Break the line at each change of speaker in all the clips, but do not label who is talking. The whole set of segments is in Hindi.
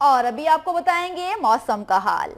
और अभी आपको बताएंगे मौसम का हाल।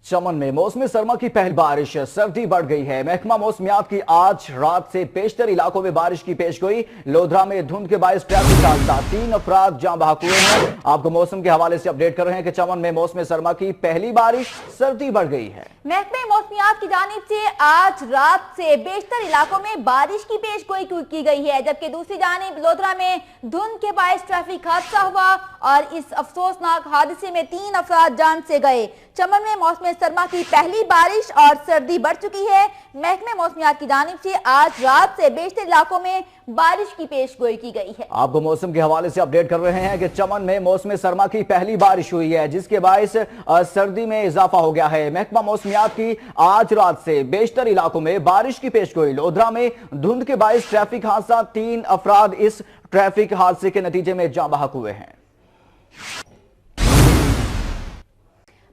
चमन में मौसमी सरमा की पहली बारिश, सर्दी बढ़ गई है। महकमा मौसमियात की आज रात से पेशतर इलाकों में बारिश की पेशगोई। लोधरा में धुंध के बायस ट्रैफिक हादसा, 3 अफराद जान बहक हुए हैं। आपको मौसम के हवाले से अपडेट कर रहे हैं कि चमन में मौसमी सरमा की पहली बारिश, सर्दी बढ़ गई है।
महकमे मौसमियात की जानिब से आज रात से बेशतर इलाकों में बारिश की पेशगोई की गई है, जबकि दूसरी जानिब लोधरा में धुंध के बायस ट्रैफिक हादसा हुआ और इस अफसोसनाक हादसे में 3 अफराद जान से गए। चमन में मौसम सरमा की पहली बारिश और सर्दी बढ़ चुकी है। महकमे मौसमियात की जानिब से आज रात से बेशतर इलाकों में बारिश की पेशगोई की गई है।
आपको मौसम के हवाले से अपडेट कर रहे हैं कि चमन में मौसम सरमा की पहली बारिश हुई है, जिसके बायस सर्दी में इजाफा हो गया है। महकमा मौसमियात की आज रात से बेशतर इलाकों में बारिश की पेशगोई। लोधरा में धुंध के बायस ट्रैफिक हादसा, 3 अफराद इस ट्रैफिक हादसे के नतीजे में जान बहक हुए हैं।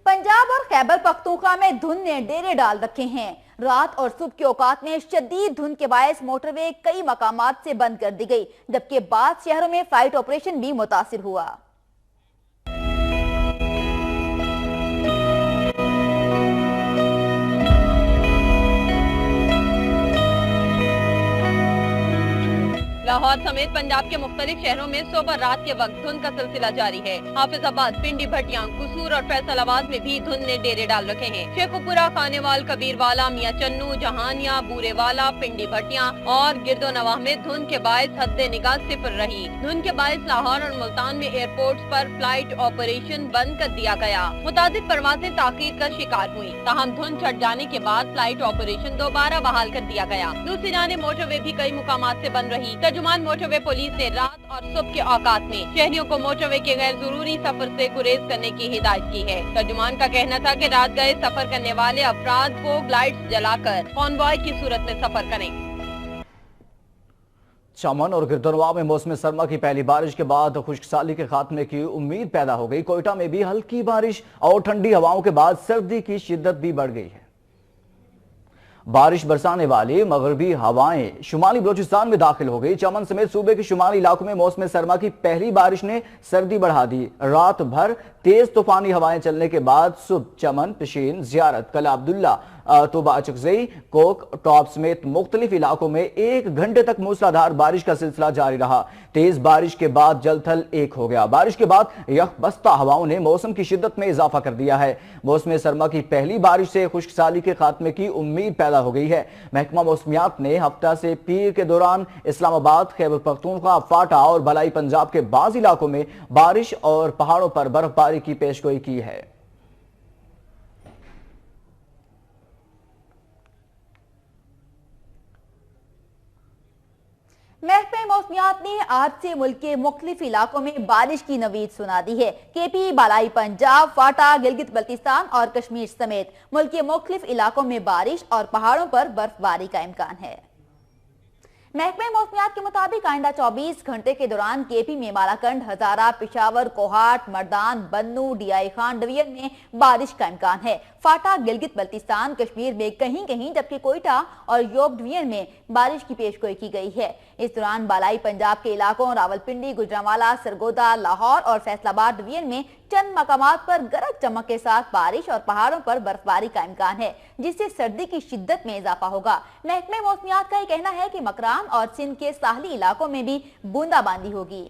पंजाब और खैबर पख्तूनख्वा में धुंध ने डेरे डाल रखे हैं। रात और सुबह के औकात में शदीद धुंध के बायस मोटरवे कई मकामात से बंद कर दी गई, जबकि बाद शहरों में फ्लाइट ऑपरेशन भी मुतासिर हुआ।
लाहौर समेत पंजाब के मुख्तलिफ शहरों में सुबह रात के वक्त धुंध का सिलसिला जारी है। हाफिजाबाद, पिंडी, भटियां, कसूर और फैसलाबाद में भी धुंध ने डेरे डाल रखे हैं। शेखुपुरा, खानेवाल, कबीरवाला, मियां चन्नू, जहानिया, बूरेवाला, पिंडी, भटियां और गिरदोनवाह में धुंध के बायस हद्दे निगाह सिफर रही। धुंध के बायस लाहौर और मुल्तान में एयरपोर्ट पर फ्लाइट ऑपरेशन बंद कर दिया गया। मुतादिद परवाजें ताकीर का शिकार हुई, ताहम धुंध छट जाने के बाद फ्लाइट ऑपरेशन दोबारा बहाल कर दिया गया। दूसरी जानिब मोटरवे भी कई मुकामात से बंद रही। तर्जुमान मोटरवे पुलिस ने रात और सुबह के औकात में शहरियों को मोटरवे के गैर जरूरी सफर से गुरेज करने की हिदायत की है। तर्जुमान का कहना था कि रात गए सफर करने वाले अफराद को लाइट्स जलाकर कॉन्वॉय की सूरत में सफर करें।
चमन और गिरदोनवाह में मौसम सरमा की पहली बारिश के बाद खुश्कसाली के खात्मे की उम्मीद पैदा हो गई। कोयटा में भी हल्की बारिश और ठंडी हवाओं के बाद सर्दी की शिद्दत भी बढ़ गई है। बारिश बरसाने वाली मगरबी हवाएं शुमाली बलोचिस्तान में दाखिल हो गई। चमन समेत सूबे के शुमाली इलाकों में मौसम सरमा की पहली बारिश ने सर्दी बढ़ा दी। रात भर तेज तूफानी हवाएं चलने के बाद सुबह चमन, पिशीन, जियारत, कला अब्दुल्ला, तोबा अचकजई, कोक टॉप समेत मुख्तलिफ इलाकों में 1 घंटे तक मूसलाधार बारिश का सिलसिला जारी रहा। तेज बारिश के बाद जलथल एक हो गया। बारिश के बाद यकबस्ता हवाओं ने मौसम की शिद्दत में इजाफा कर दिया है। मौसम सरमा की पहली बारिश से खुश्कसाली के खात्मे की उम्मीद पैदा हो गई है। महकमा मौसमियात ने हफ्ता से पीर के दौरान इस्लामाबाद, खैबर पख्तूनख्वा, फाटा और भलाई पंजाब के बाज़ इलाकों में बारिश और पहाड़ों पर बर्फबारी की पेशगोई की है।
महकमे मौसमियात ने आज से मुल्क के मुख्तलिफ इलाकों में बारिश की नवीद सुना दी है। केपी, बालाई पंजाब, फाटा, गिलगित बल्तिस्तान और कश्मीर समेत मुल्क के मुख्तलिफ इलाकों में बारिश और पहाड़ों पर बर्फबारी का इम्कान है। महकमे मौसमियात के मुताबिक आइंदा 24 घंटे के दौरान केपी में मालाकंड, हजारा, पिशावर, कोहाट, मर्दान, बन्नू, डीआई खान डिवीजन में बारिश का इम्कान है। फाटा, गिलगित बल्तिस्तान, कश्मीर में कहीं कहीं, जबकि कोयटा और योब डिवीजन में बारिश की पेशगोई की गई है। इस दौरान बालाई पंजाब के इलाकों रावलपिंडी, गुजरांवाला, सरगोदा, लाहौर और फैसलाबाद डिवीजन में चंद मकामात पर गरज चमक के साथ बारिश और पहाड़ों पर बर्फबारी का इम्कान है, जिससे सर्दी की शिद्दत में इजाफा होगा। महकमे मौसमियात का यह कहना है कि मकरान और सिंध के साहली इलाकों में भी बूंदाबांदी होगी।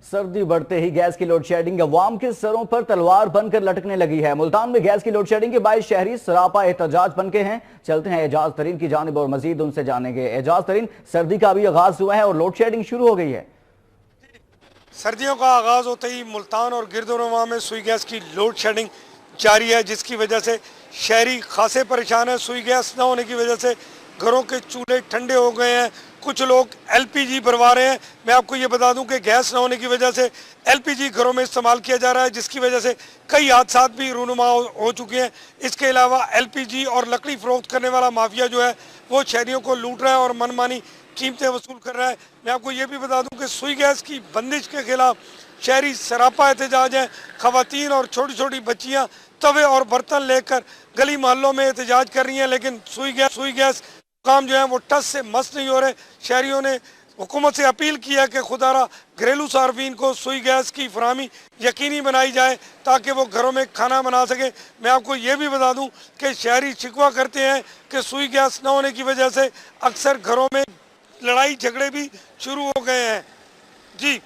सर्दी बढ़ते ही गैस की लोड शेडिंग अवाम के सरों पर तलवार बनकर लटकने लगी है। मुल्तान में गैस की लोड शेडिंग के बायस शहरी सरापा एहतजाज बन के हैं। चलते हैं एजाज तरीन की जानिब और मजीद उनसे जानेंगे। एजाज तरीन, सर्दी का भी आगाज हुआ है और लोड शेडिंग शुरू हो गई है।
सर्दियों का आगाज होते ही मुल्तान और गिरदोनवाह में सुई गैस की लोड शेडिंग जारी है, जिसकी वजह से शहरी खासे परेशान है। सुई गैस न होने की वजह से घरों के चूल्हे ठंडे हो गए हैं। कुछ लोग एलपीजी भरवा रहे हैं। मैं आपको ये बता दूं कि गैस न होने की वजह से एलपीजी घरों में इस्तेमाल किया जा रहा है, जिसकी वजह से कई हादसा भी रूनुमा हो चुके हैं। इसके अलावा एलपीजी और लकड़ी फरोख्त करने वाला माफिया जो है वो शहरियों को लूट रहा है और मनमानी कीमतें वसूल कर रहा है। मैं आपको ये भी बता दूं कि सुई गैस की बंदिश के खिलाफ शहरी सरापा एहतजाज है। खवातीन और छोटी छोटी बच्चियाँ तवे और बर्तन लेकर गली मोहल्लों में एहतजाज कर रही हैं, लेकिन सुई गैस काम जो है वो टस से मस नहीं हो रहे। शहरियों ने हुकूमत से अपील किया कि खुदारा घरेलू सार्फिन को सुई गैस की फराहमी यकीनी बनाई जाए ताकि वो घरों में खाना बना सके। मैं आपको ये भी बता दूं कि शहरी शिकवा करते हैं कि सुई गैस न होने की वजह से अक्सर घरों में लड़ाई झगड़े भी शुरू हो गए हैं। जी।